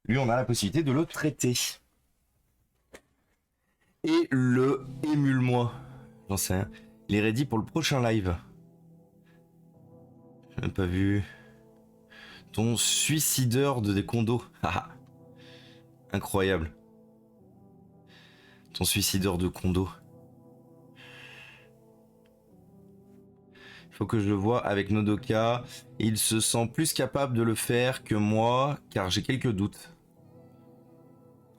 Lui, on a la possibilité de le traiter. Et le émule-moi. J'en sais rien. Il est ready pour le prochain live. J'ai même pas vu. Ton suicideur de des condos. Ah, incroyable. Ton suicideur de condos. Il faut que je le voie avec Nodoka. Il se sent plus capable de le faire que moi, car j'ai quelques doutes.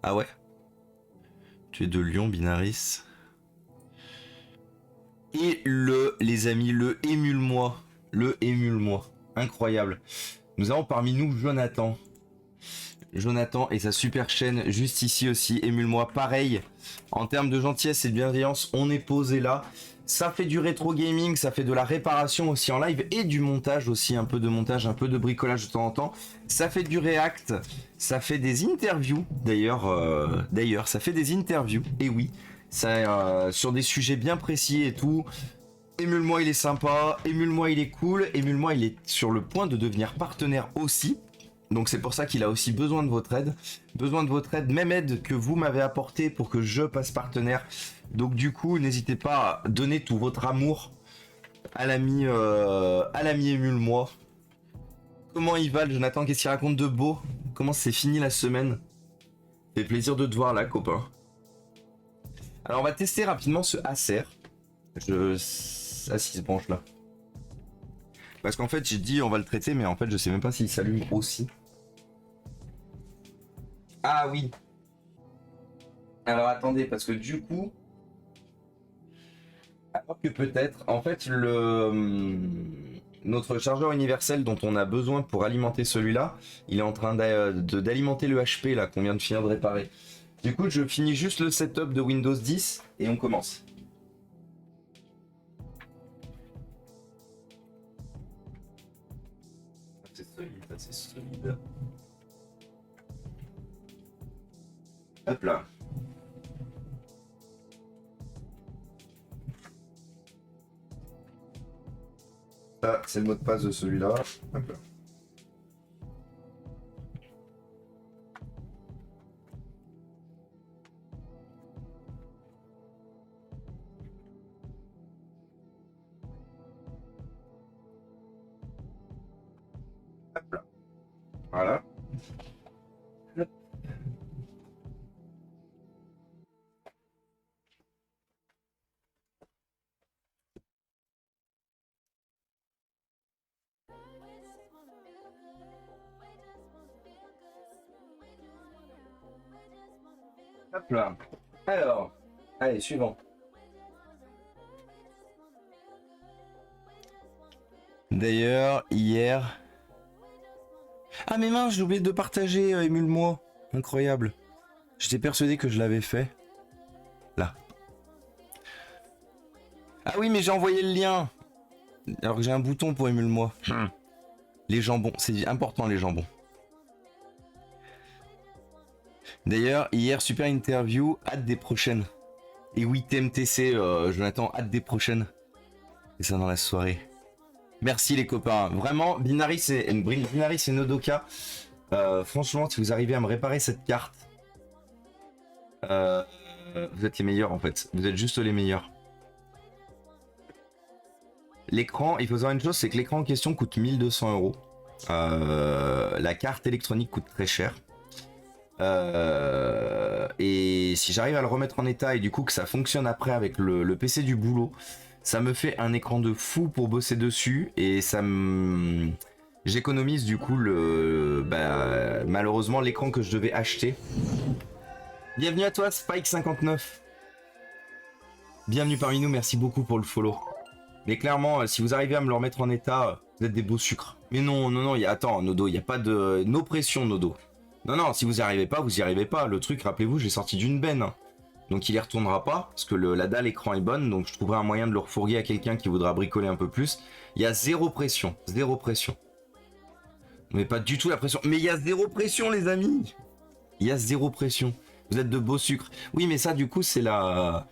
Ah ouais? Tu es de Lyon, Binaris. Et les amis, le émule-moi. Le émule-moi. Incroyable. Nous avons parmi nous Jonathan. Jonathan et sa super chaîne juste ici aussi. Émule-moi. Pareil. En termes de gentillesse et de bienveillance, on est posé là. Ça fait du rétro gaming, ça fait de la réparation aussi en live et du montage aussi, un peu de montage, un peu de bricolage de temps en temps. Ça fait du react, ça fait des interviews d'ailleurs, ça fait des interviews, et oui, ça sur des sujets bien précis et tout. Émule-moi, il est sympa, émule-moi, il est cool, émule-moi, il est sur le point de devenir partenaire aussi. Donc c'est pour ça qu'il a aussi besoin de votre aide. Besoin de votre aide, même aide que vous m'avez apporté pour que je passe partenaire. Donc du coup, n'hésitez pas à donner tout votre amour à l'ami émule-moi. Comment il va le Jonathan? Qu'est-ce qu'il raconte de beau? Comment c'est fini la semaine? Ça fait plaisir de te voir là, copain. Alors on va tester rapidement ce Acer. Ah si, se branche là. Parce qu'en fait j'ai dit on va le traiter, mais en fait je sais même pas s'il s'allume aussi. Ah oui. Alors attendez, parce que du coup, alors que peut-être, en fait, notre chargeur universel dont on a besoin pour alimenter celui-là, il est en train d'alimenter le HP là qu'on vient de finir de réparer. Du coup, je finis juste le setup de Windows 10 et on commence. C'est solide, c'est solide. Hop là. Ça, c'est le mot de passe de celui-là. Hop là. Hop là. Voilà. Hop. Hop là. Alors, allez, suivant. D'ailleurs, hier... Ah mais mince, j'ai oublié de partager émule-moi. Incroyable. J'étais persuadé que je l'avais fait. Là. Ah oui, mais j'ai envoyé le lien. Alors que j'ai un bouton pour émule-moi. Les jambons, c'est important les jambons. D'ailleurs, hier, super interview, hâte des prochaines. Et oui, TMTC, Jonathan, hâte des prochaines. Et ça dans la soirée. Merci les copains. Vraiment, Binaris et Nodoka. Franchement, si vous arrivez à me réparer cette carte, vous êtes les meilleurs en fait. Vous êtes juste les meilleurs. L'écran, il faut savoir une chose, c'est que l'écran en question coûte 1200 euros. La carte électronique coûte très cher. Et si j'arrive à le remettre en état et du coup que ça fonctionne après avec le PC du boulot, ça me fait un écran de fou pour bosser dessus et ça me... J'économise du coup malheureusement l'écran que je devais acheter. Bienvenue à toi Spike59. Bienvenue parmi nous, merci beaucoup pour le follow. Mais clairement, si vous arrivez à me le remettre en état, vous êtes des beaux sucres. Mais non, attends, Nodo, il n'y a pas de... No pression, Nodo. Non, si vous n'y arrivez pas, vous n'y arrivez pas. Le truc, rappelez-vous, j'ai sorti d'une benne. Donc il y retournera pas, parce que la dalle écran est bonne, donc je trouverai un moyen de le refourguer à quelqu'un qui voudra bricoler un peu plus. Il y a zéro pression. Mais pas du tout la pression. Mais il y a zéro pression, les amis. Il y a zéro pression. Vous êtes de beaux sucres. Oui, mais ça, du coup, c'est la...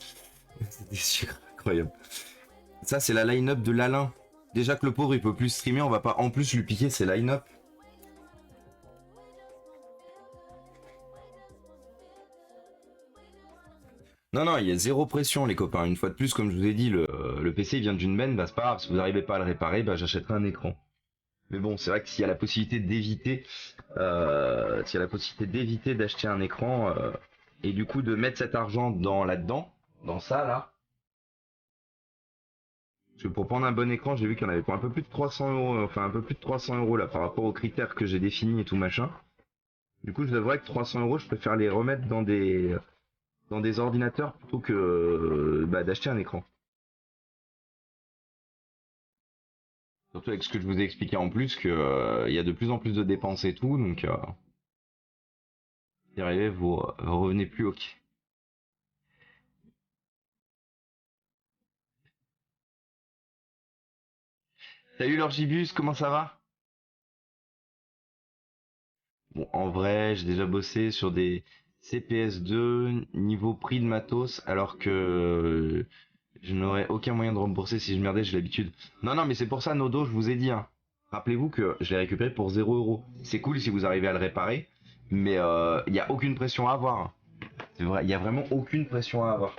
C'est des sucres, incroyable. Ça, c'est la line-up de l'Alain. Déjà que le pauvre, il peut plus streamer, on va pas en plus lui piquer ses line-up. Non, non, il y a zéro pression, les copains. Une fois de plus, comme je vous ai dit, le PC il vient d'une benne, bah c'est pas grave. Si vous n'arrivez pas à le réparer, bah j'achèterai un écran. Mais bon, c'est vrai que s'il y a la possibilité d'éviter, s'il y a la possibilité d'éviter d'acheter un écran et du coup de mettre cet argent dans là-dedans, dans ça là. Parce que pour prendre un bon écran, j'ai vu qu'il y en avait pour un peu plus de 300 euros, enfin un peu plus de 300 euros là par rapport aux critères que j'ai définis et tout machin. Du coup, je devrais que 300 euros, je préfère les remettre dans des ordinateurs plutôt que bah, d'acheter un écran. Surtout avec ce que je vous ai expliqué en plus, que il y a de plus en plus de dépenses et tout, donc y arriver, vous revenez plus haut. Salut Lorgibus, comment ça va? Bon, en vrai, j'ai déjà bossé sur des CPS2 niveau prix de matos, alors que je n'aurais aucun moyen de rembourser si je merdais, j'ai l'habitude. Non, non, mais c'est pour ça, Nodo, je vous ai dit, hein. Rappelez-vous que je l'ai récupéré pour 0 euros. C'est cool si vous arrivez à le réparer, mais il n'y a aucune pression à avoir, hein. C'est vrai, il n'y a vraiment aucune pression à avoir.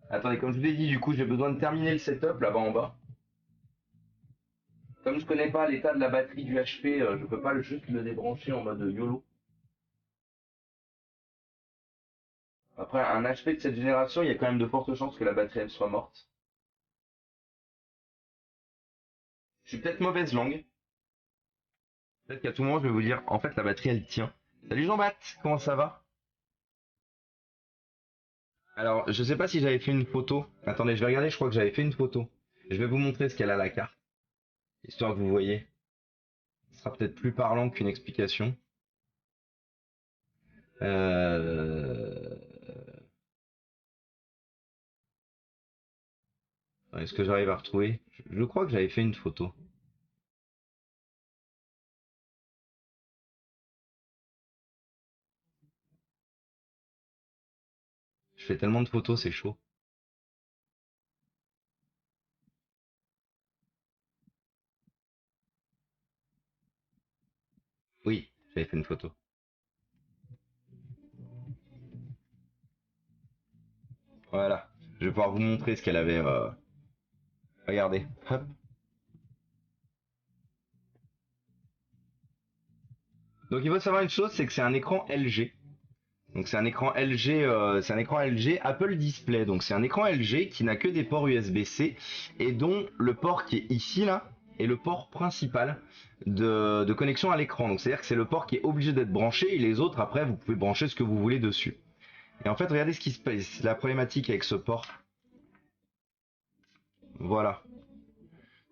Attendez, comme je vous l'ai dit, du coup, j'ai besoin de terminer le setup là-bas en bas. Comme je connais pas l'état de la batterie du HP, je peux pas juste le débrancher en mode YOLO. Après, un HP de cette génération, il y a quand même de fortes chances que la batterie elle soit morte. Je suis peut-être mauvaise langue. Peut-être qu'à tout moment, je vais vous dire, en fait, la batterie elle tient. Salut Jean-Baptiste, comment ça va? Alors, je sais pas si j'avais fait une photo. Attendez, je vais regarder, je crois que j'avais fait une photo. Je vais vous montrer ce qu'elle a la carte, histoire que vous voyez. Ce sera peut-être plus parlant qu'une explication. Euh... Est-ce que j'arrive à retrouver? Je crois que j'avais fait une photo. Je fais tellement de photos, c'est chaud. Oui, j'avais fait une photo. Voilà. Je vais pouvoir vous montrer ce qu'elle avait. Regardez. Hop. Donc il faut savoir une chose, c'est que c'est un écran LG. Donc c'est un écran LG, c'est un écran LG Apple Display. Donc c'est un écran LG qui n'a que des ports USB-C et dont le port qui est ici là est le port principal de connexion à l'écran. Donc c'est-à-dire que c'est le port qui est obligé d'être branché et les autres après vous pouvez brancher ce que vous voulez dessus. Et en fait regardez ce qui se passe, la problématique avec ce port. Voilà.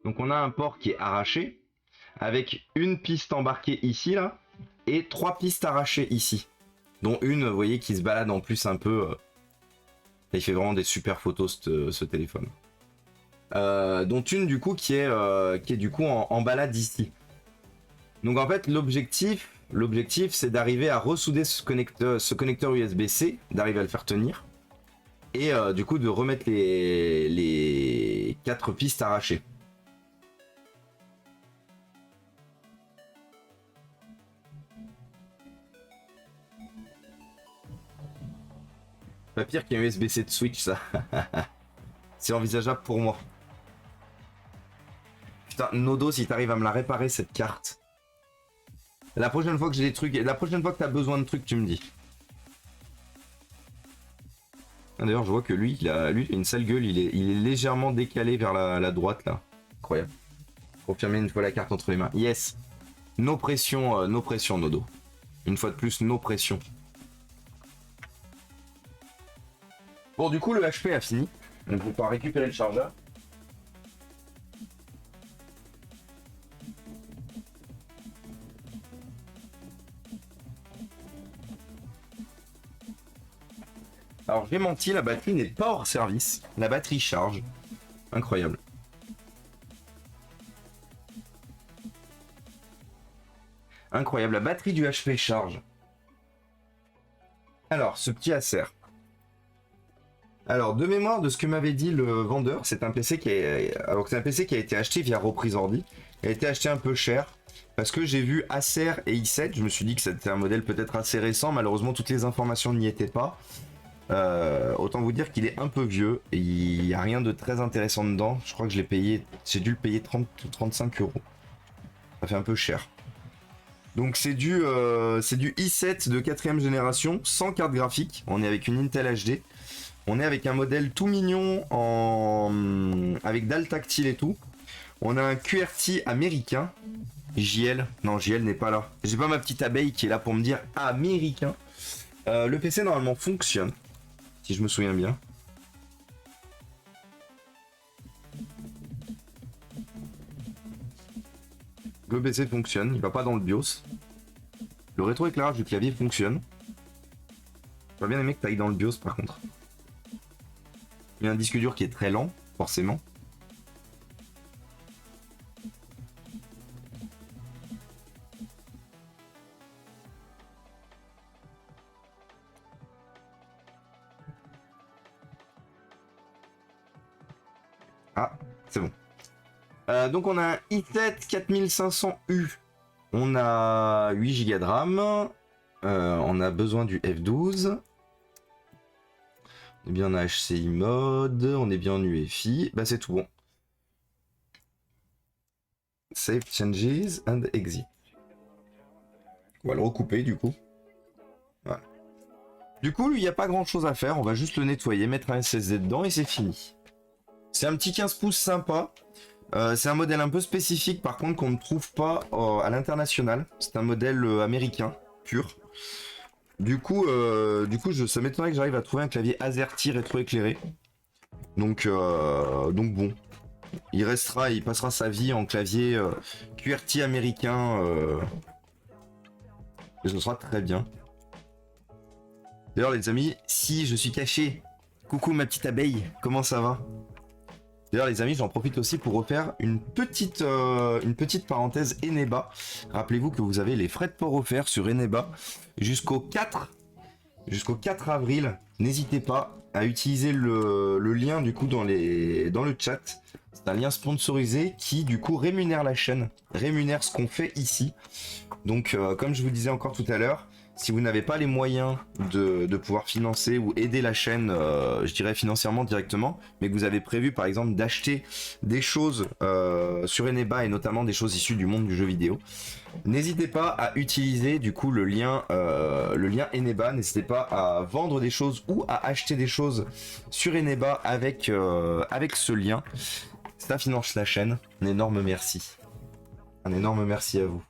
Donc on a un port qui est arraché avec une piste embarquée ici là et trois pistes arrachées ici. Dont une, vous voyez, qui se balade en plus un peu. Il fait vraiment des super photos ce téléphone. Dont une du coup qui est du coup en balade ici. Donc en fait l'objectif c'est d'arriver à ressouder ce connecteur USB-C, d'arriver à le faire tenir. Et du coup de remettre les 4 pistes arrachées. Pas pire qu'un USB-C de Switch ça. C'est envisageable pour moi. Putain, Nodo, si t'arrives à me la réparer cette carte. La prochaine fois que j'ai des trucs, la prochaine fois que t'as besoin de trucs, tu me dis. Ah, d'ailleurs, je vois que lui, il a une sale gueule, il est légèrement décalé vers la droite là. Incroyable. Confirmer une fois la carte entre les mains. Yes. No pression, Nodo. Une fois de plus, no pression. Bon, du coup, le HP a fini. Donc, vous pouvez récupérer le chargeur. Alors, j'ai menti, la batterie n'est pas hors service. La batterie charge. Incroyable. Incroyable, la batterie du HP charge. Alors, ce petit Acer. Alors, de mémoire de ce que m'avait dit le vendeur, c'est un PC qui c'est un PC qui a été acheté via reprise ordi. Il a été acheté un peu cher. Parce que j'ai vu Acer et i7, je me suis dit que c'était un modèle peut-être assez récent. Malheureusement, toutes les informations n'y étaient pas. Autant vous dire qu'il est un peu vieux et il n'y a rien de très intéressant dedans. Je crois que je l'ai payé, j'ai dû le payer 30 ou 35 euros. Ça fait un peu cher. Donc c'est du i7 de 4ème génération, sans carte graphique. On est avec une Intel HD. On est avec un modèle tout mignon avec dalle tactile et tout. On a un QRT américain. JL. Non, JL n'est pas là. J'ai pas ma petite abeille qui est là pour me dire américain. Le PC normalement fonctionne. Si je me souviens bien. Le PC fonctionne, il va pas dans le BIOS. Le rétroéclairage du clavier fonctionne. J'aurais bien aimé que tu ailles dans le BIOS par contre. Il y a un disque dur qui est très lent, forcément. Ah, c'est bon. Donc on a un i7 4500U. On a 8 Go de RAM. On a besoin du F12. On est bien en HCI mode. On est bien en UEFI. Bah c'est tout bon. Save changes and exit. On va le recouper du coup. Voilà. Du coup, lui, il n'y a pas grand chose à faire. On va juste le nettoyer, mettre un SSD dedans et c'est fini. C'est un petit 15 pouces sympa. C'est un modèle un peu spécifique par contre qu'on ne trouve pas à l'international. C'est un modèle américain pur. Du coup, ça m'étonnerait que j'arrive à trouver un clavier AZERTY rétroéclairé. Donc bon, il passera sa vie en clavier QWERTY américain. Et ce sera très bien. D'ailleurs les amis, si je suis caché, coucou ma petite abeille, comment ça va? D'ailleurs les amis, j'en profite aussi pour refaire une petite parenthèse Eneba. Rappelez-vous que vous avez les frais de port offerts sur Eneba jusqu'au 4 avril. N'hésitez pas à utiliser le lien du coup dans le chat. C'est un lien sponsorisé qui du coup rémunère la chaîne, rémunère ce qu'on fait ici. Donc comme je vous disais encore tout à l'heure, si vous n'avez pas les moyens de pouvoir financer ou aider la chaîne, je dirais financièrement directement, mais que vous avez prévu par exemple d'acheter des choses sur Eneba et notamment des choses issues du monde du jeu vidéo, n'hésitez pas à utiliser du coup le lien Eneba, n'hésitez pas à vendre des choses ou à acheter des choses sur Eneba avec ce lien. Ça finance la chaîne. Un énorme merci. Un énorme merci à vous.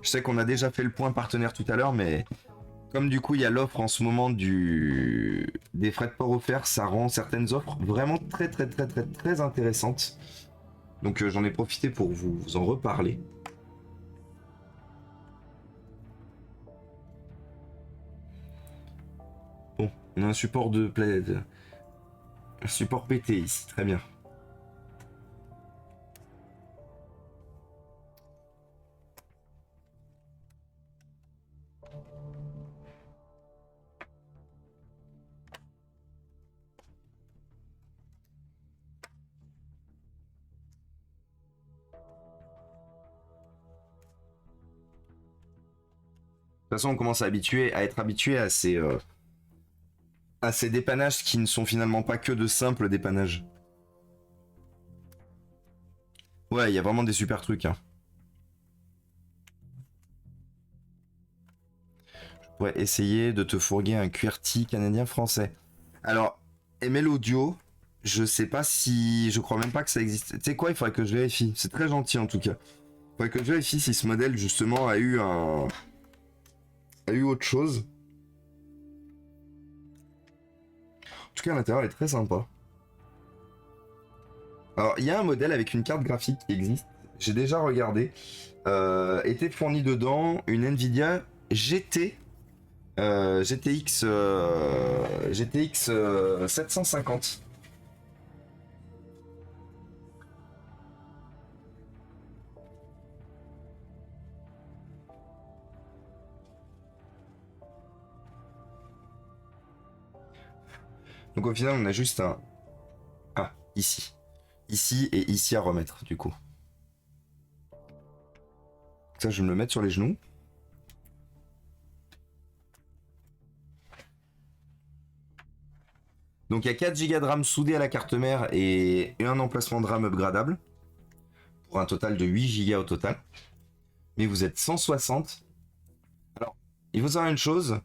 Je sais qu'on a déjà fait le point partenaire tout à l'heure, mais comme du coup il y a l'offre en ce moment des frais de port offerts, ça rend certaines offres vraiment très intéressantes. Donc j'en ai profité pour vous en reparler. Bon, on a un support un support PT ici, très bien. De toute façon, on commence à être habitué à ces dépannages qui ne sont finalement pas que de simples dépannages. Ouais, il y a vraiment des super trucs. Hein. Je pourrais essayer de te fourguer un QWERTY canadien-français. Alors, ML Audio, je sais pas si... Je crois même pas que ça existe. Tu sais quoi, il faudrait que je vérifie. C'est très gentil en tout cas. Il faudrait que je vérifie si ce modèle justement a eu autre chose. En tout cas, l'intérieur est très sympa. Alors, il y a un modèle avec une carte graphique qui existe. J'ai déjà regardé. Était fourni dedans une Nvidia GTX 750. Donc au final, on a juste un... Ah, ici. Ici et ici à remettre, du coup. Ça, je vais me le mettre sur les genoux. Donc il y a 4 Go de RAM soudés à la carte mère et un emplacement de RAM upgradable. Pour un total de 8 Go au total. Mais vous êtes 160. Alors, il faut savoir une chose,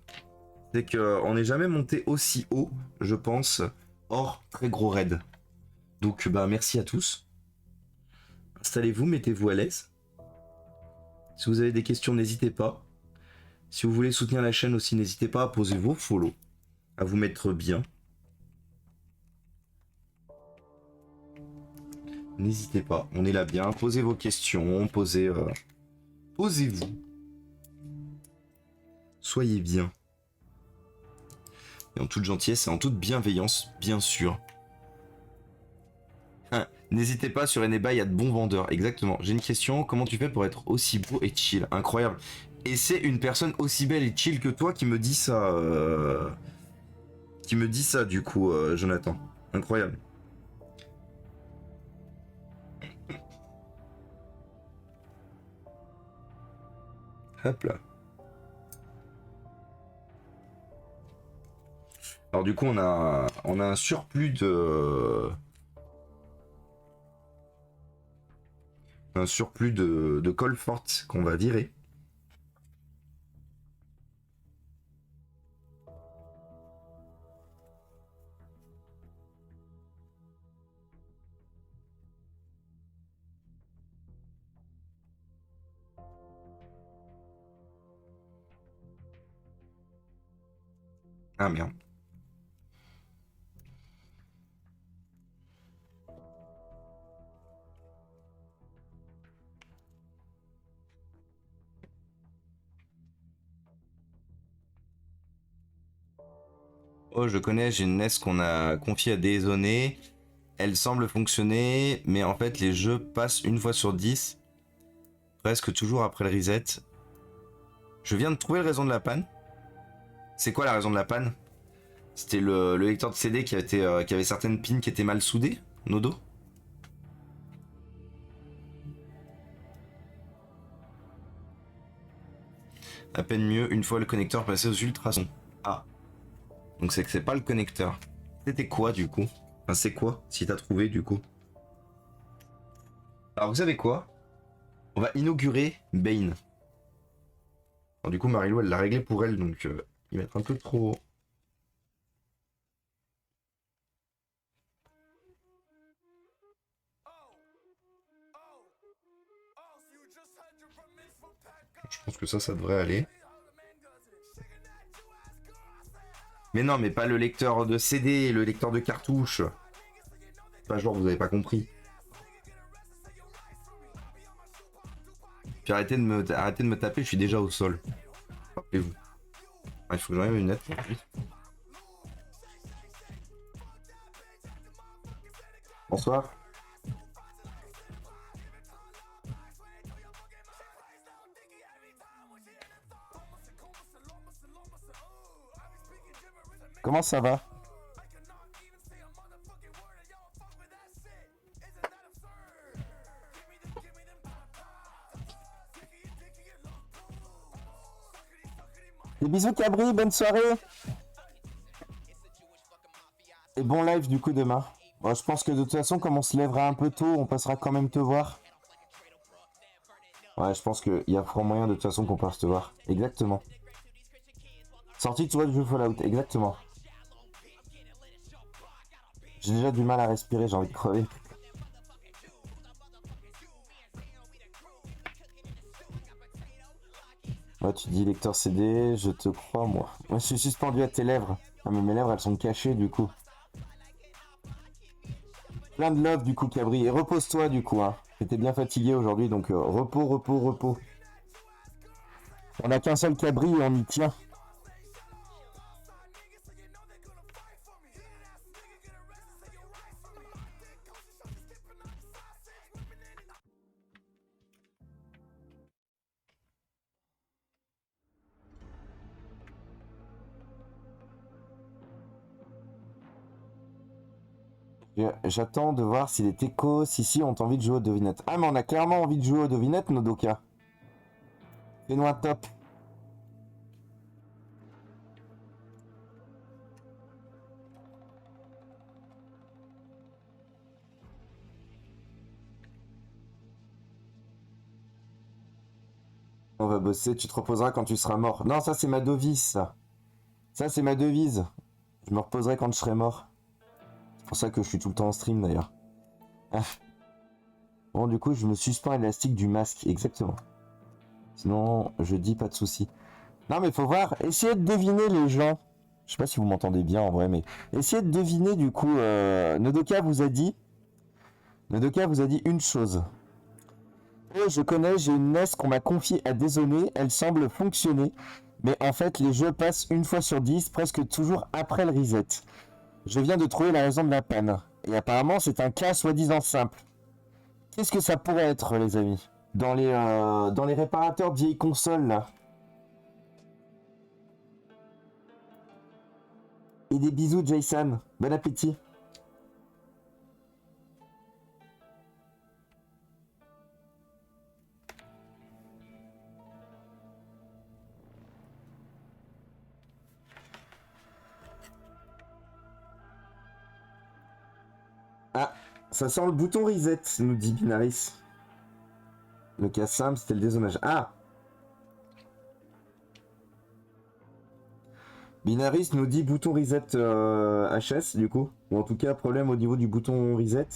c'est qu'on n'est jamais monté aussi haut, je pense, hors très gros raid. Donc bah merci à tous. Installez-vous, mettez-vous à l'aise. Si vous avez des questions, n'hésitez pas. Si vous voulez soutenir la chaîne aussi, n'hésitez pas à poser vos follow, à vous mettre bien. N'hésitez pas, on est là bien. Posez vos questions, posez-vous. Soyez bien. Et en toute gentillesse et en toute bienveillance, bien sûr. N'hésitez pas, sur Eneba, il y a de bons vendeurs. Exactement. J'ai une question, comment tu fais pour être aussi beau et chill? Incroyable. Et c'est une personne aussi belle et chill que toi qui me dit ça. Qui me dit ça, du coup, Jonathan. Incroyable. Hop là. Alors du coup, on a un surplus de... Un surplus de colle forte qu'on va virer. Ah merde. Oh, je connais, j'ai une NES qu'on a confiée à Dézonné. Elle semble fonctionner, mais en fait, les jeux passent une fois sur 10, presque toujours après le reset. Je viens de trouver la raison de la panne. C'est quoi la raison de la panne? C'était le lecteur de CD qui avait certaines pins qui étaient mal soudées, Nodo? À peine mieux, une fois le connecteur passé aux ultrasons. Ah. Donc c'est que c'est pas le connecteur. C'était quoi du coup? Enfin, c'est quoi si t'as trouvé du coup? Alors vous savez quoi? On va inaugurer Bane. Alors, du coup Marilou elle l'a réglé pour elle donc il va être un peu trop... Je pense que ça devrait aller. Mais non mais pas le lecteur de CD, le lecteur de cartouche. Pas genre vous avez pas compris. Puis arrêtez de me taper, je suis déjà au sol. Rappelez-vous. Ah, il faut que j'enlève une lettre ensuite. Bonsoir. Comment ça va? Des bisous Cabri, bonne soirée. Et bon live du coup demain. Bon, je pense que de toute façon comme on se lèvera un peu tôt, on passera quand même te voir. Ouais, je pense qu'il y a fort moyen de toute façon qu'on passe te voir. Exactement. Sortie de toi du jeu Fallout, exactement. J'ai déjà du mal à respirer, j'ai envie de crever. Ouais, tu dis lecteur CD, je te crois moi. Moi je suis suspendu à tes lèvres. Ah mais mes lèvres elles sont cachées du coup. Plein de love du coup Cabri. Et repose-toi du coup hein. J'étais bien fatigué aujourd'hui donc repos, repos, repos. On n'a qu'un seul Cabri et on y tient. J'attends de voir si les techos ici ont envie de jouer aux devinettes. Ah mais on a clairement envie de jouer aux devinettes Nodoka. Fais-nous un top. va bosser, tu te reposeras quand tu seras mort. Non, ça c'est ma devise, ça. Ça c'est ma devise. Je me reposerai quand je serai mort. C'est pour ça que je suis tout le temps en stream d'ailleurs. Ah. Bon, du coup, je me suspends à l'élastique du masque, exactement. Sinon, je dis pas de soucis. Non, mais faut voir, essayez de deviner les gens. Je sais pas si vous m'entendez bien en vrai, mais essayez de deviner du coup. Nodoka vous a dit. Nodoka vous a dit une chose. Oh, je connais, j'ai une NES qu'on m'a confiée à dézonner, elle semble fonctionner, mais en fait les jeux passent une fois sur 10, presque toujours après le reset. Je viens de trouver la raison de la panne, et apparemment c'est un cas soi-disant simple. Qu'est-ce que ça pourrait être, les amis? Dans les réparateurs de vieilles consoles, là. Et des bisous, Jason. Bon appétit. Ah, ça sent le bouton reset, nous dit Binaris. Le cas simple, c'était le dézonage. Ah! Binaris nous dit bouton reset HS, du coup. Ou en tout cas, problème au niveau du bouton reset.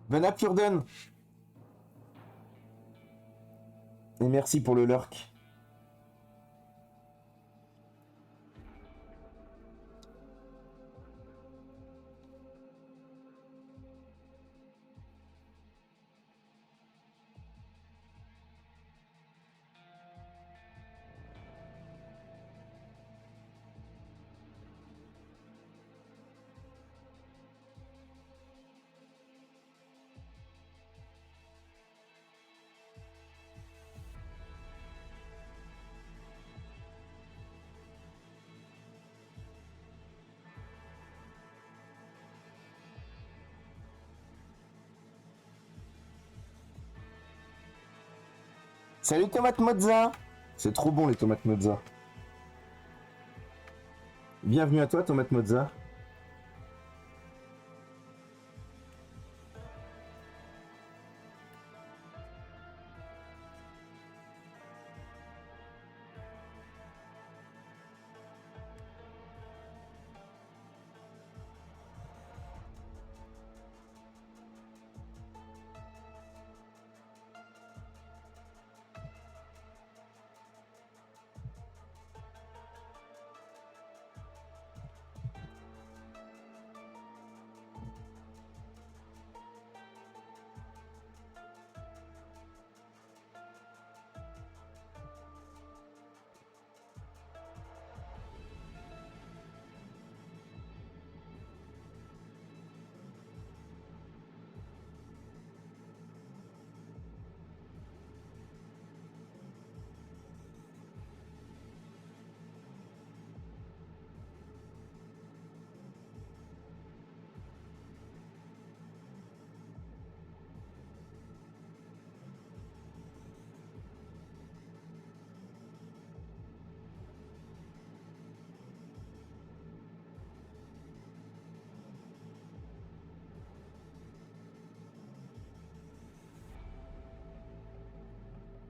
Bon app, Urden. Et merci pour le lurk. Salut tomate mozza. C'est trop bon les tomates mozza. Bienvenue à toi tomate mozza.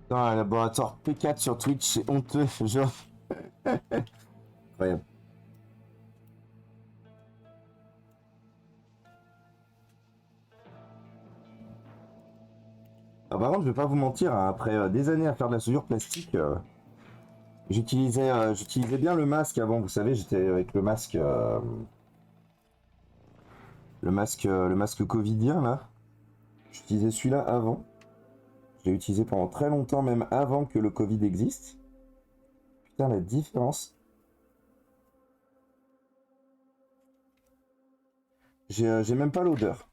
Dans un laboratoire P4 sur Twitch, c'est honteux, genre. Incroyable. Ah, par contre, je vais pas vous mentir, hein, après des années à faire de la soudure plastique, j'utilisais bien le masque avant. Vous savez, j'étais avec le masque covidien là. J'utilisais celui-là avant. Je l'ai utilisé pendant très longtemps, même avant que le Covid existe. Putain, la différence. J'ai même pas l'odeur.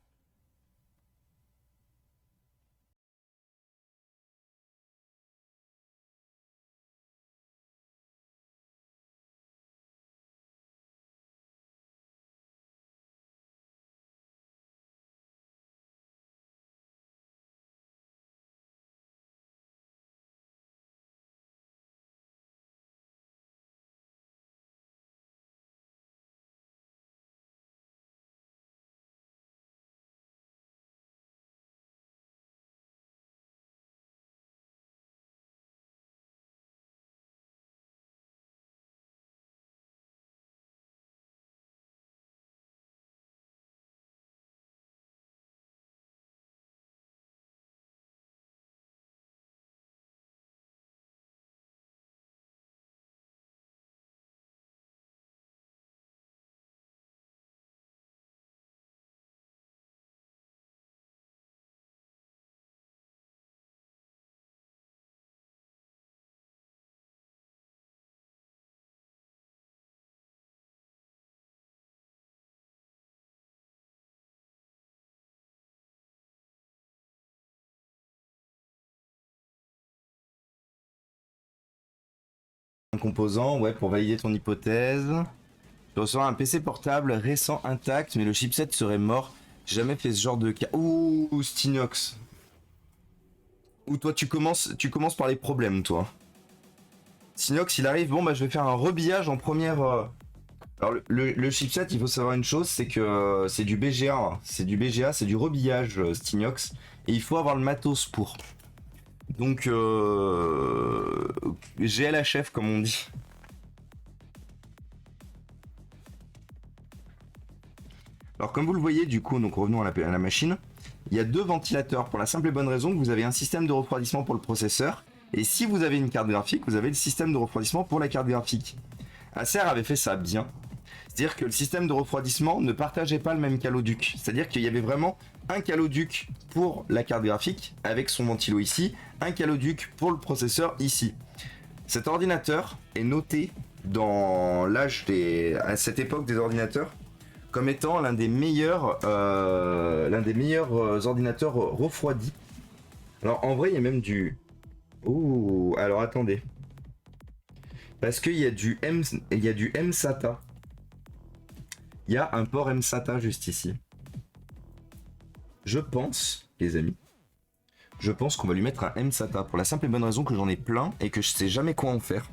Un composant, ouais, pour valider ton hypothèse. Tu recevras un PC portable récent intact, mais le chipset serait mort. J'ai jamais fait ce genre de cas. Ouh, Stinox. Ou toi, tu commences par les problèmes, toi. Stinox, il arrive, bon, bah, je vais faire un rebillage en première. Alors, le chipset, il faut savoir une chose, c'est que c'est du BGA. Hein. C'est du BGA, c'est du rebillage, Stinox. Et il faut avoir le matos pour. Donc, GLHF, comme on dit. Alors comme vous le voyez du coup, donc revenons à la machine, il y a deux ventilateurs pour la simple et bonne raison que vous avez un système de refroidissement pour le processeur, et si vous avez une carte graphique, vous avez le système de refroidissement pour la carte graphique. Acer avait fait ça bien, c'est-à-dire que le système de refroidissement ne partageait pas le même caloduc, c'est-à-dire qu'il y avait vraiment un caloduc pour la carte graphique avec son ventilo ici, un caloduc pour le processeur ici. Cet ordinateur est noté dans à cette époque des ordinateurs comme étant l'un des meilleurs ordinateurs refroidis. Alors en vrai, il y a même du. Ouh, alors attendez. Parce qu'il y a du MSATA. Il y a un port MSATA juste ici. Je pense, les amis, je pense qu'on va lui mettre un MSATA pour la simple et bonne raison que j'en ai plein et que je sais jamais quoi en faire.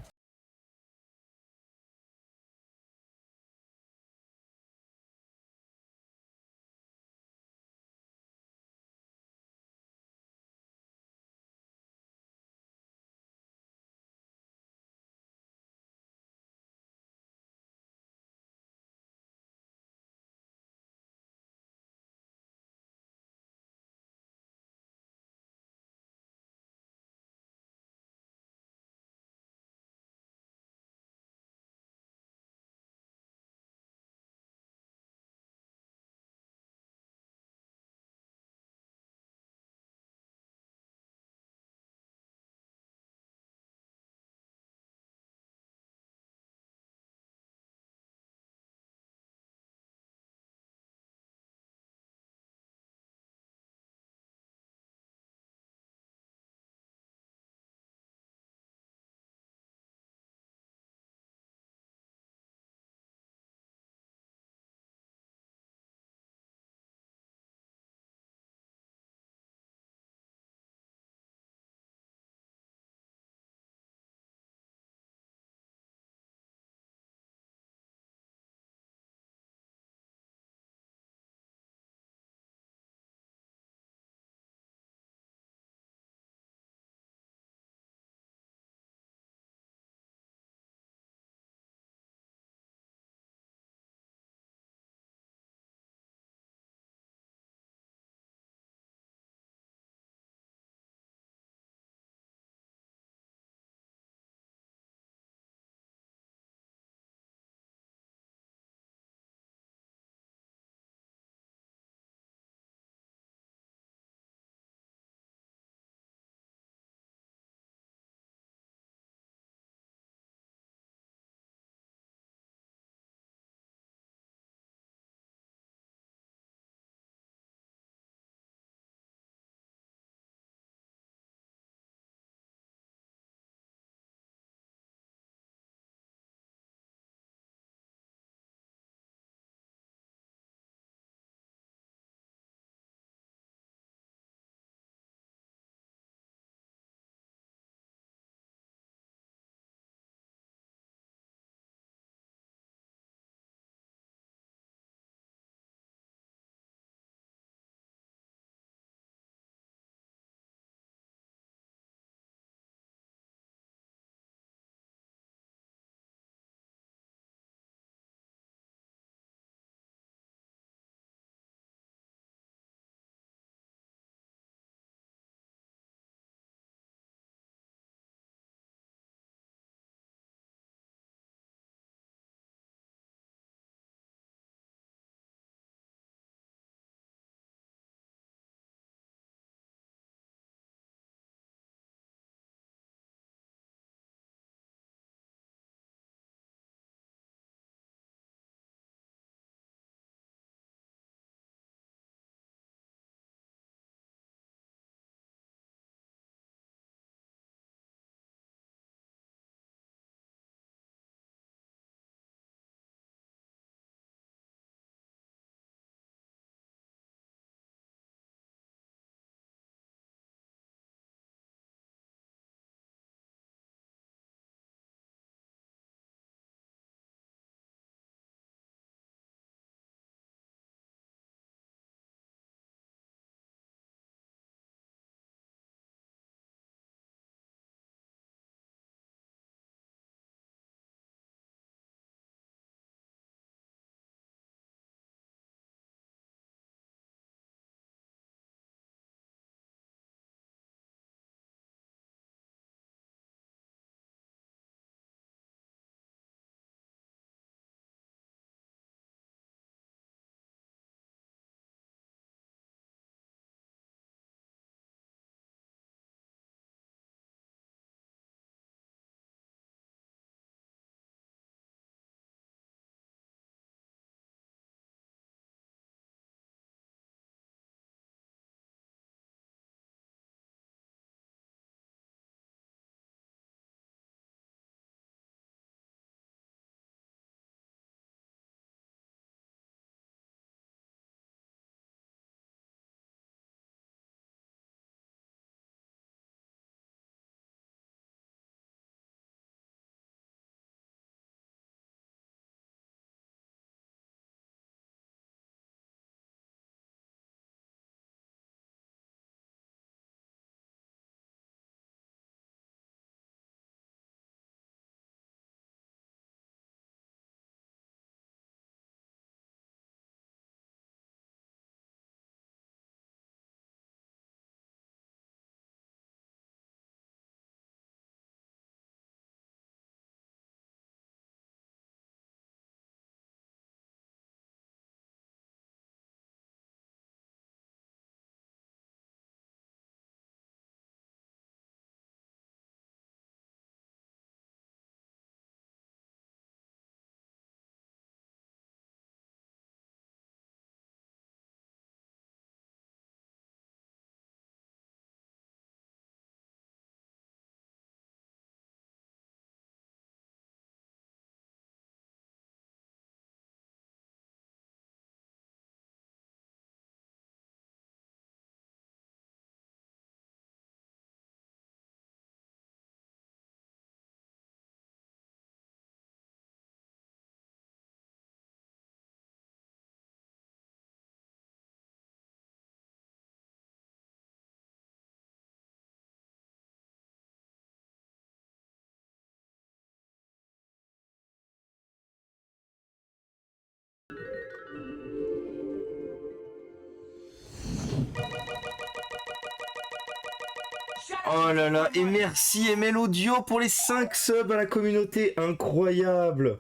Oh là là, et merci ML Audio pour les 5 subs à la communauté, incroyable.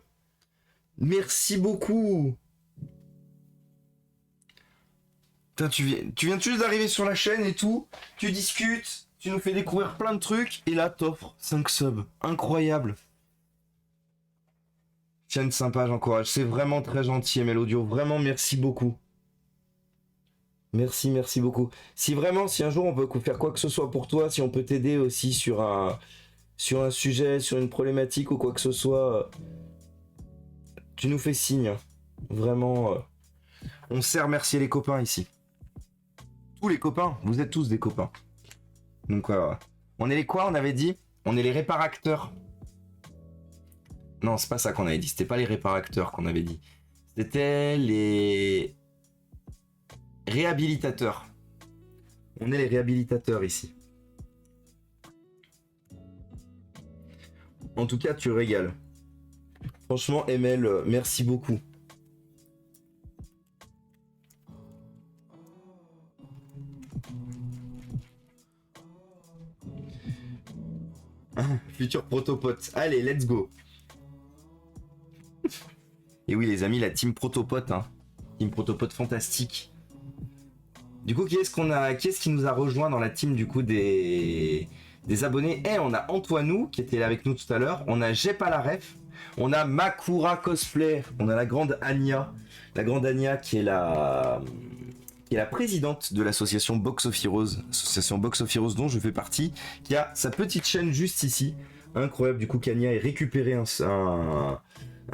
Merci beaucoup. Putain, tu viens juste d'arriver sur la chaîne et tout, tu discutes, tu nous fais découvrir plein de trucs, et là t'offres 5 subs, incroyable. Chaîne sympa, j'encourage, c'est vraiment très gentil ML Audio, vraiment merci beaucoup. Merci beaucoup. Si vraiment, si un jour on peut faire quoi que ce soit pour toi, si on peut t'aider aussi sur un sujet, sur une problématique ou quoi que ce soit, tu nous fais signe. Vraiment, on sait remercier les copains ici. Tous les copains, vous êtes tous des copains. Donc, on est les quoi, on avait dit? On est les réparateurs. Non, c'est pas ça qu'on avait dit. C'était pas les réparateurs qu'on avait dit. C'était les réhabilitateurs. On est les réhabilitateurs ici. En tout cas, tu régales. Franchement, ML, merci beaucoup. Futur protopote. Allez, let's go. Et oui, les amis, la team protopote, hein. Team protopote fantastique. Du coup, qui est-ce qui nous a rejoint dans la team du coup des abonnés? On a Antoinou qui était là avec nous tout à l'heure. On a J'ai pas la ref. On a Makura Cosplay. On a la grande Anya. La grande Anya qui est la présidente de l'association Box of Heroes. Association Box of Heroes dont je fais partie. Qui a sa petite chaîne juste ici. Incroyable. Du coup, qu'Anya ait récupéré un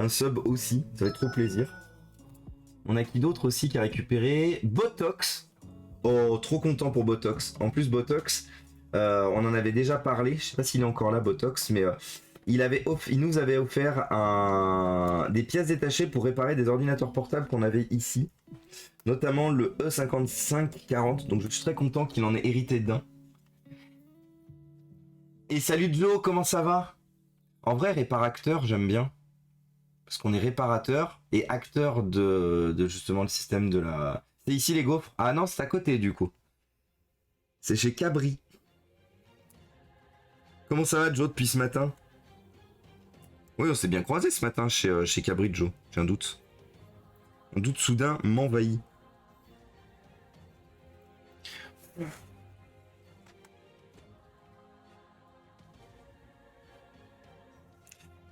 sub aussi. Ça fait trop plaisir. On a qui d'autre aussi qui a récupéré Botox. Oh, trop content pour Botox. En plus, Botox, on en avait déjà parlé. Je sais pas s'il est encore là, Botox, mais il nous avait offert des pièces détachées pour réparer des ordinateurs portables qu'on avait ici. Notamment le E5540. Donc je suis très content qu'il en ait hérité d'un. Et salut Joe, comment ça va? En vrai, réparateur, j'aime bien. Parce qu'on est réparateur et acteur de justement le système de la... C'est ici les gaufres? Ah non, c'est à côté du coup. C'est chez Cabri. Comment ça va Joe depuis ce matin? Oui, on s'est bien croisé ce matin chez Cabri Joe. J'ai un doute. Un doute soudain m'envahit.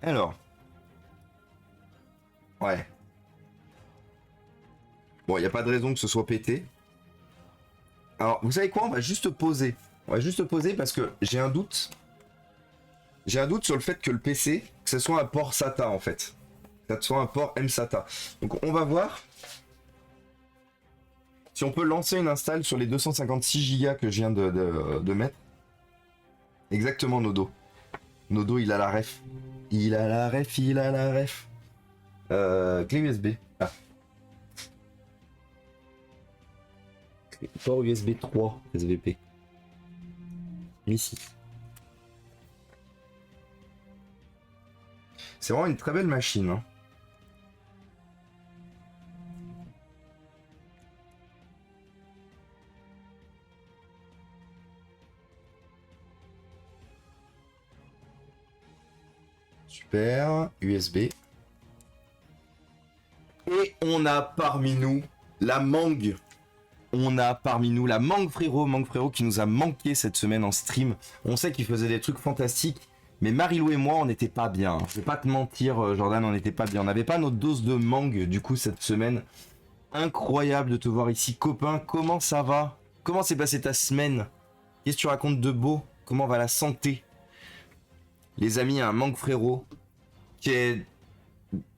Alors. Ouais. Bon, il n'y a pas de raison que ce soit pété. Alors, vous savez quoi? On va juste poser. On va juste poser parce que j'ai un doute. J'ai un doute sur le fait que le PC, que ce soit un port SATA en fait. Que ce soit un port MSATA. Donc on va voir si on peut lancer une install sur les 256 Go que je viens de mettre. Exactement, Nodo. Nodo, il a la ref. Il a la ref. Clé USB. Ah. Port USB 3 SVP. Ici. C'est vraiment une très belle machine. Hein. Super. USB. Et on a parmi nous la Mang. On a parmi nous la Mang Frérot qui nous a manqué cette semaine en stream. On sait qu'il faisait des trucs fantastiques. Mais Marilou et moi, on n'était pas bien. Je vais pas te mentir, Jordan, on n'était pas bien. On n'avait pas notre dose de mangue, du coup, cette semaine. Incroyable de te voir ici, copain. Comment ça va? Comment s'est passée ta semaine? Qu'est-ce que tu racontes de beau? Comment va la santé? Les amis, un Mangue Frérot, qui est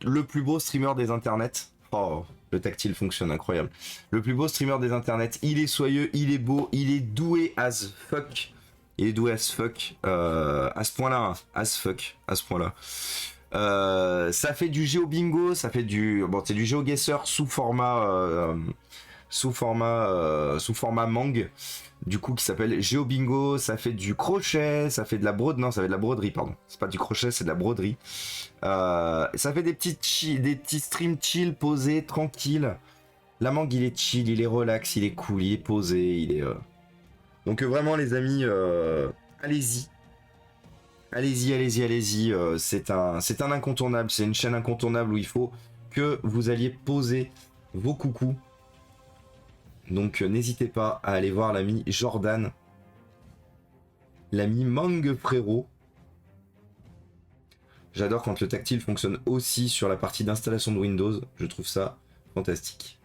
le plus beau streamer des internets. Oh, le tactile fonctionne, incroyable. Le plus beau streamer des internets. Il est soyeux, il est beau, il est doué as fuck. Il est doué as fuck, à ce point-là, hein. As fuck, à ce point-là. Ça fait du GeoBingo, ça fait du... Bon, c'est du GeoGuessr sous format Mang, du coup, qui s'appelle GeoBingo. Ça fait du crochet, ça fait de la broderie... Non, ça fait de la broderie, pardon. C'est pas du crochet, c'est de la broderie. Ça fait des petits streams chill, posés, tranquilles. La Mang, il est chill, il est relax, il est cool, il est posé, il est... Donc vraiment les amis, Allez-y. Allez-y, allez-y, allez-y. C'est un incontournable. C'est une chaîne incontournable où il faut que vous alliez poser vos coucous. Donc n'hésitez pas à aller voir l'ami Jordan. L'ami Mang Frérot. J'adore quand le tactile fonctionne aussi sur la partie d'installation de Windows. Je trouve ça fantastique.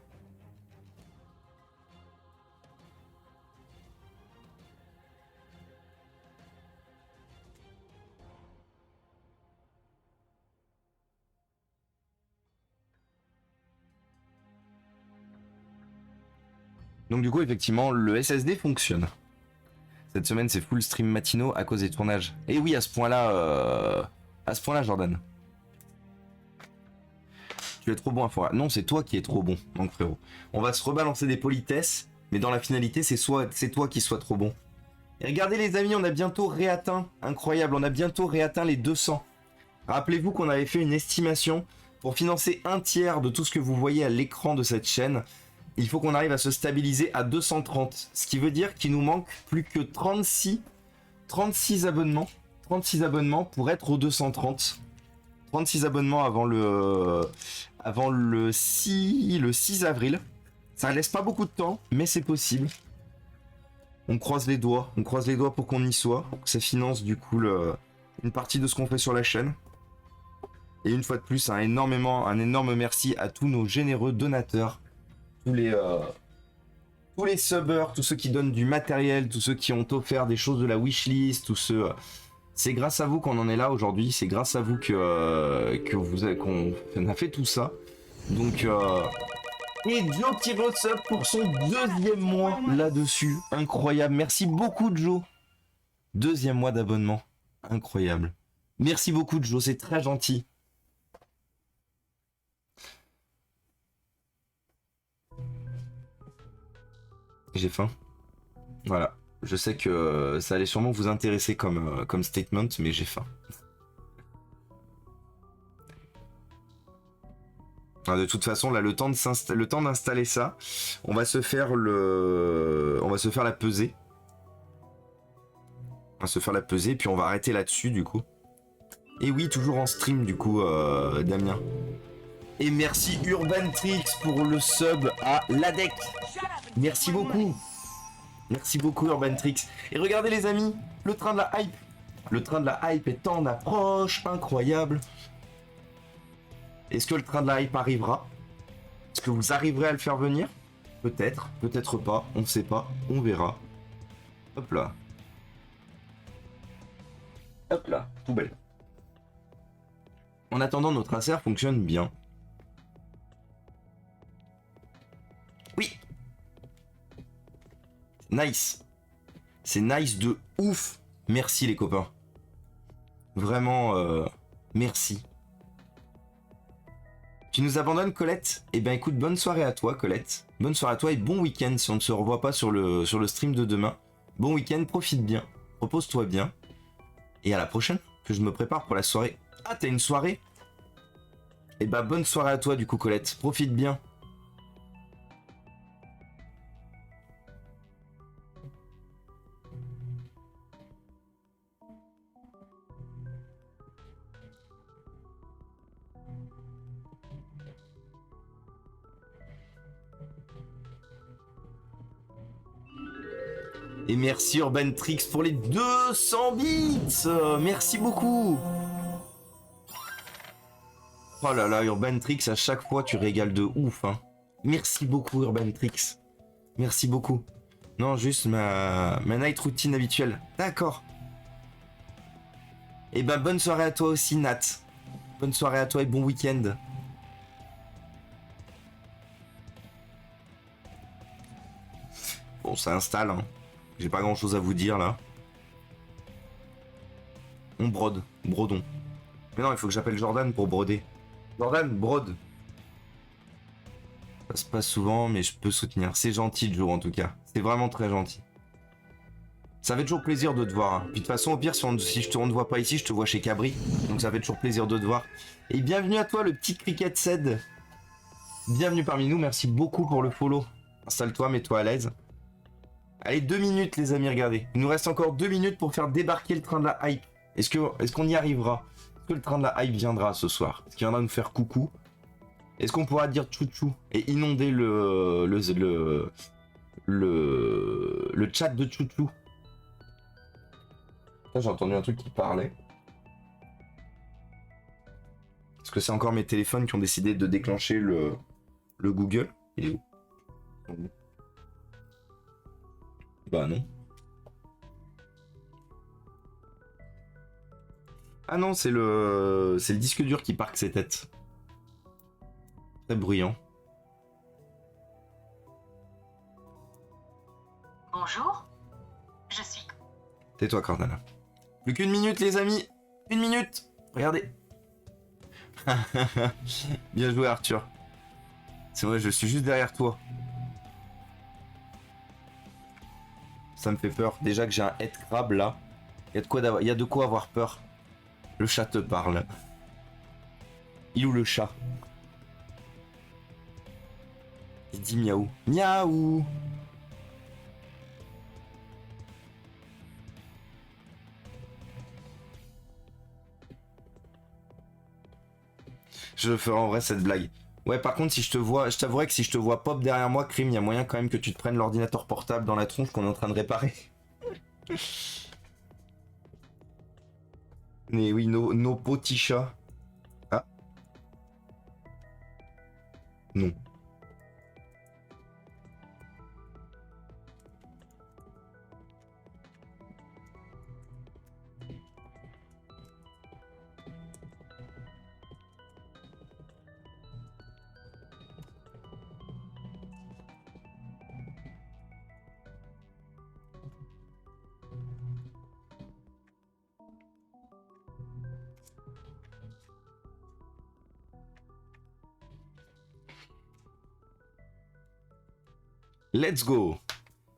Donc du coup, effectivement, le SSD fonctionne. Cette semaine, c'est full stream matinaux à cause des tournages. Et oui, à ce point-là, Jordan. Tu es trop bon à Fora. Non, c'est toi qui es trop bon, donc frérot. On va se rebalancer des politesses, mais dans la finalité, c'est toi qui sois trop bon. Et regardez les amis, on a bientôt réatteint, incroyable, on a bientôt réatteint les 200. Rappelez-vous qu'on avait fait une estimation pour financer un tiers de tout ce que vous voyez à l'écran de cette chaîne. Il faut qu'on arrive à se stabiliser à 230, ce qui veut dire qu'il nous manque plus que 36 abonnements. 36 abonnements pour être aux 230. 36 abonnements avant le 6 avril. Ça ne laisse pas beaucoup de temps, mais c'est possible. On croise les doigts pour qu'on y soit. Ça finance du coup une partie de ce qu'on fait sur la chaîne. Et une fois de plus, un énorme merci à tous nos généreux donateurs. Tous les subbers, tous ceux qui donnent du matériel, tous ceux qui ont offert des choses de la wishlist, tous ceux... C'est grâce à vous qu'on en est là aujourd'hui, c'est grâce à vous qu'on a fait tout ça. Donc, et Joe qui re-sub pour son 2e mois là-dessus. Incroyable, merci beaucoup Joe. 2e mois d'abonnement, incroyable. Merci beaucoup Joe, c'est très gentil. J'ai faim. Voilà. Je sais que ça allait sûrement vous intéresser comme statement, mais j'ai faim. Ah, de toute façon, là, le temps d'installer ça, on va se faire la pesée. On va se faire la pesée, puis on va arrêter là-dessus, du coup. Et oui, toujours en stream, du coup, Damien. Et merci Urban Tricks pour le sub à l'ADEC. Merci beaucoup. Merci beaucoup Urban Tricks. Et regardez les amis, le train de la hype. Le train de la hype est en approche, incroyable. Est-ce que le train de la hype arrivera? Est-ce que vous arriverez à le faire venir? Peut-être, peut-être pas, on ne sait pas, on verra. Hop là. Hop là, poubelle. En attendant, notre insert fonctionne bien. Oui. Nice. C'est nice de ouf. Merci les copains. Vraiment, merci. Tu nous abandonnes Colette? Eh ben écoute, bonne soirée à toi Colette. Bonne soirée à toi et bon week-end si on ne se revoit pas sur le stream de demain. Bon week-end, profite bien, repose-toi bien. Et à la prochaine, que je me prépare pour la soirée. Ah, t'as une soirée? Eh ben bonne soirée à toi du coup Colette, profite bien. Et merci Urban Tricks pour les 200 bits. Merci beaucoup. Oh là là, Urban Tricks, à chaque fois tu régales de ouf. Hein. Merci beaucoup Urban Tricks. Merci beaucoup. Non, juste ma night routine habituelle. D'accord. Et ben bonne soirée à toi aussi Nat. Bonne soirée à toi et bon week-end. Bon, ça installe, hein. J'ai pas grand chose à vous dire là. On brode, brodons. Mais non, il faut que j'appelle Jordan pour broder. Jordan, brode. Ça se passe souvent, mais je peux soutenir. C'est gentil, Joe, en tout cas. C'est vraiment très gentil. Ça fait toujours plaisir de te voir. Hein. Puis de toute façon, au pire, si on ne te voit pas ici, je te vois chez Cabri. Donc ça fait toujours plaisir de te voir. Et bienvenue à toi, le petit Cricket Ced. Bienvenue parmi nous. Merci beaucoup pour le follow. Installe-toi, mets-toi à l'aise. Allez, 2 minutes, les amis, regardez. Il nous reste encore 2 minutes pour faire débarquer le train de la hype. Est-ce qu'on y arrivera? Est-ce que le train de la hype viendra ce soir? Est-ce qu'il viendra nous faire coucou? Est-ce qu'on pourra dire chouchou et inonder le chat de chouchou? Là, j'ai entendu un truc qui parlait. Est-ce que c'est encore mes téléphones qui ont décidé de déclencher le Google? Il est où? Bah non. Ah non, c'est le disque dur qui parque ses têtes. Très bruyant. Bonjour, je suis... Tais-toi, Cortana. Plus qu'une minute, les amis. 1 minute. Regardez. Bien joué, Arthur. C'est vrai, je suis juste derrière toi. Ça me fait peur. Déjà que j'ai un head crab là. Il y a de quoi avoir peur. Le chat te parle. Il est où le chat? Il dit miaou. Miaou. Je ferai en vrai cette blague. Ouais, par contre, si je te vois, je t'avouerai que si je te vois pop derrière moi, Crime, il y a moyen quand même que tu te prennes l'ordinateur portable dans la tronche qu'on est en train de réparer. Mais oui, nos petits chats. Ah. Non. Let's go.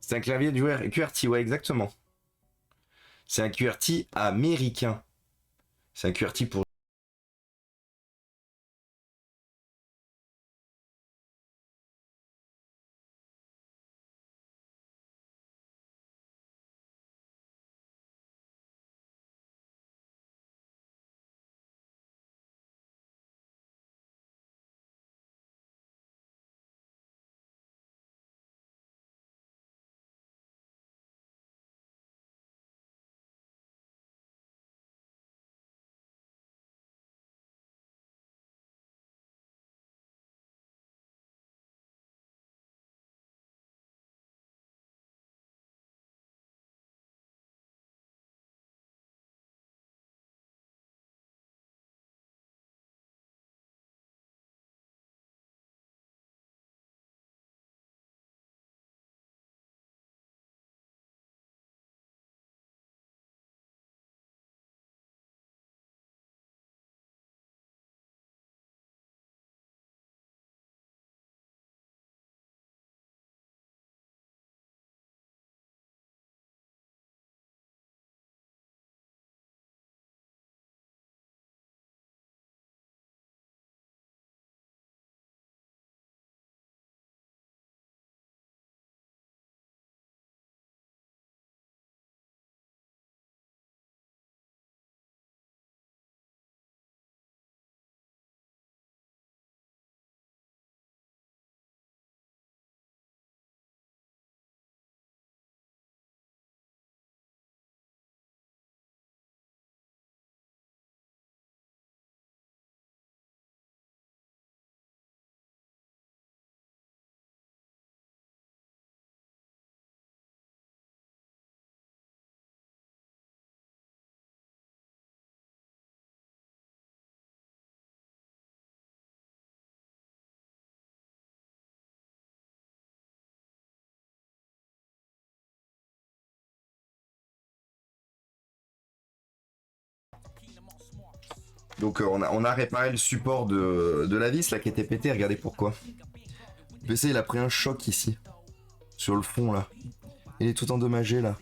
C'est un clavier du QWERTY, ouais, exactement. C'est un QWERTY américain. C'est un QWERTY pour... Donc on a réparé le support de la vis là qui était pété, regardez pourquoi. Le PC il a pris un choc ici. Sur le fond là. Il est tout endommagé là.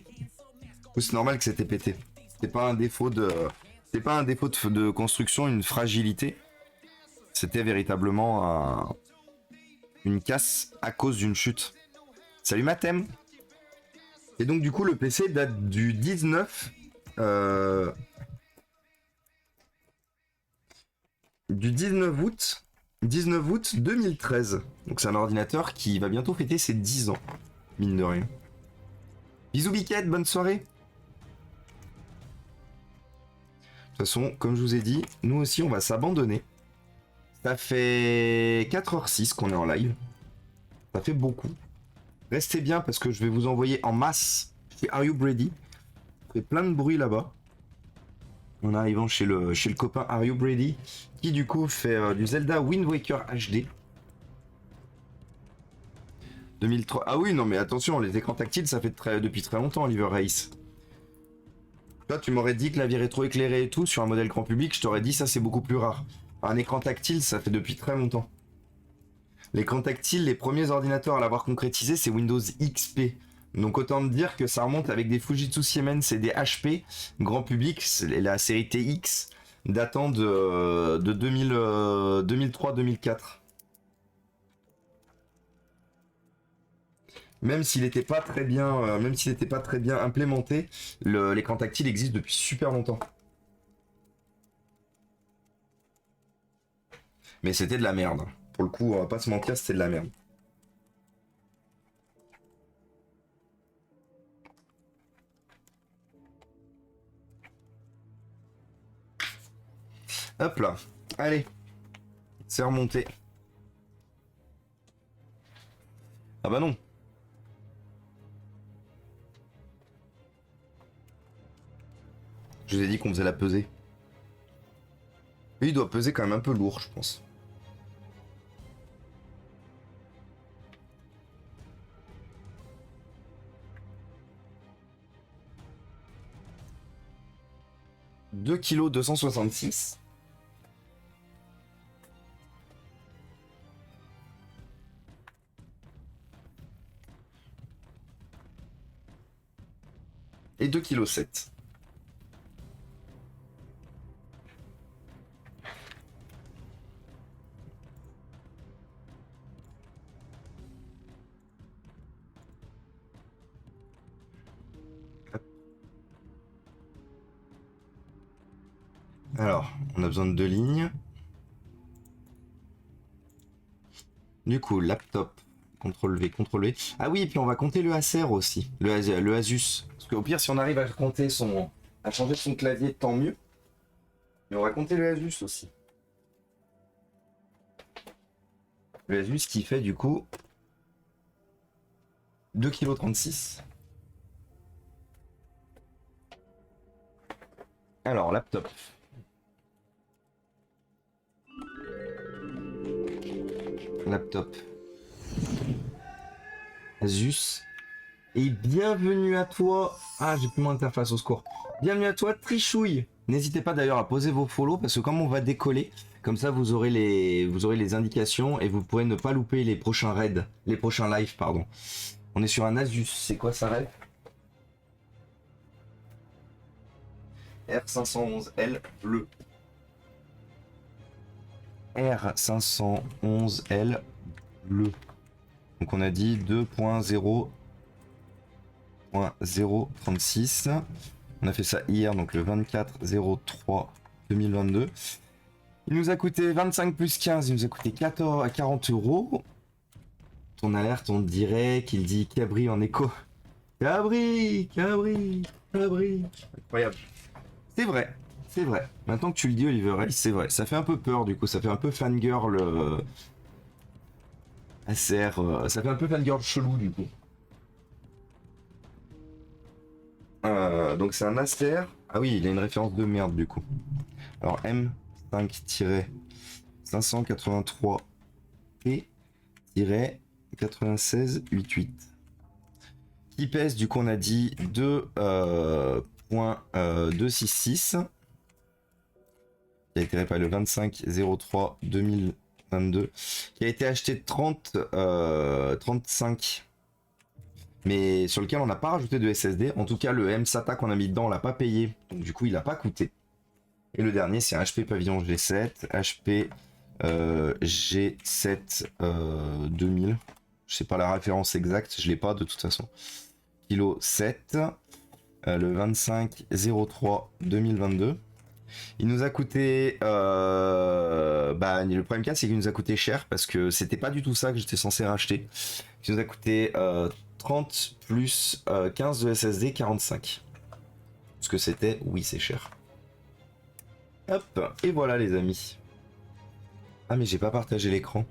C'est normal que c'était pété. C'est pas un défaut de. C'est pas un défaut de construction, une fragilité. C'était véritablement une casse à cause d'une chute. Salut Mathem. Et donc du coup le PC date du 19 du 19 août 2013. Donc c'est un ordinateur qui va bientôt fêter ses 10 ans, mine de rien. Bisous Biquette, bonne soirée. De toute façon, comme je vous ai dit, nous aussi on va s'abandonner. Ça fait 4h06 qu'on est en live. Ça fait beaucoup. Restez bien parce que je vais vous envoyer en masse chez Are You Brady. Ça fait plein de bruit là-bas. En arrivant chez le copain Are You Brady, qui du coup fait du Zelda Wind Waker HD. 2003. Ah oui, non mais attention, les écrans tactiles, ça fait depuis très longtemps, Oliver Race. Toi, tu m'aurais dit clavier rétro éclairé et tout sur un modèle grand public, je t'aurais dit ça c'est beaucoup plus rare. Un écran tactile, ça fait depuis très longtemps. L'écran tactile, les premiers ordinateurs à l'avoir concrétisé, c'est Windows XP. Donc autant dire que ça remonte avec des Fujitsu Siemens et des HP, grand public, c'est la série TX, datant de 2003-2004. Même s'il n'était pas très bien, implémenté, l'écran tactile existe depuis super longtemps. Mais c'était de la merde. Pour le coup, on va pas se mentir, c'était de la merde. Hop là. Allez. C'est remonté. Ah bah non. Je vous ai dit qu'on faisait la pesée. Lui, il doit peser quand même un peu lourd, je pense. « 2,266 kg. Et 2,7 kg. Alors, on a besoin de 2 lignes. Du coup, laptop, CTRL-V, CTRL-V. Ah oui, et puis on va compter le Acer aussi, le Asus. Parce qu'au pire, si on arrive à compter à changer son clavier, tant mieux. Mais on va compter le Asus aussi. Le Asus qui fait du coup 2,36 kg. Alors, laptop. Laptop. Asus. Et bienvenue à toi. Ah, j'ai plus mon interface, au secours. Bienvenue à toi, Trichouille. N'hésitez pas d'ailleurs à poser vos follow parce que comme on va décoller, comme ça vous aurez les indications et vous pourrez ne pas louper les prochains raids, les prochains lives, pardon. On est sur un Asus. C'est quoi ça, raid? R511L bleu. R511L bleu. Donc on a dit 2.0.036. On a fait ça hier, donc le 24/03/2022. Il nous a coûté 25 plus 15, il nous a coûté 40 €. Ton alerte, on dirait qu'il dit Cabri en écho. Cabri, Cabri, Cabri. Incroyable. C'est vrai, c'est vrai. Maintenant que tu le dis, Oliver Rice, c'est vrai. Ça fait un peu peur du coup, ça fait un peu fangirl. Acer, ça fait un peu fangirl chelou du coup. Donc c'est un Acer. Ah oui, il a une référence de merde du coup. Alors M5-583P-9688. Qui pèse du coup on a dit 2.266. Qui a été réparé le 25/03/2022. Qui a été acheté 35. Mais sur lequel on n'a pas rajouté de SSD. En tout cas, le M-SATA qu'on a mis dedans, on l'a pas payé. Donc du coup, il n'a pas coûté. Et le dernier, c'est un HP Pavillon G7. HP G7 2000. Je sais pas la référence exacte, je l'ai pas de toute façon. kg 7, le 25/03/2022. Il nous a coûté... le problème cas, c'est qu'il nous a coûté cher parce que c'était pas du tout ça que j'étais censé racheter. Il nous a coûté 30 plus 15 de SSD, 45. Ce que c'était, oui, c'est cher. Hop, et voilà les amis. Ah mais j'ai pas partagé l'écran.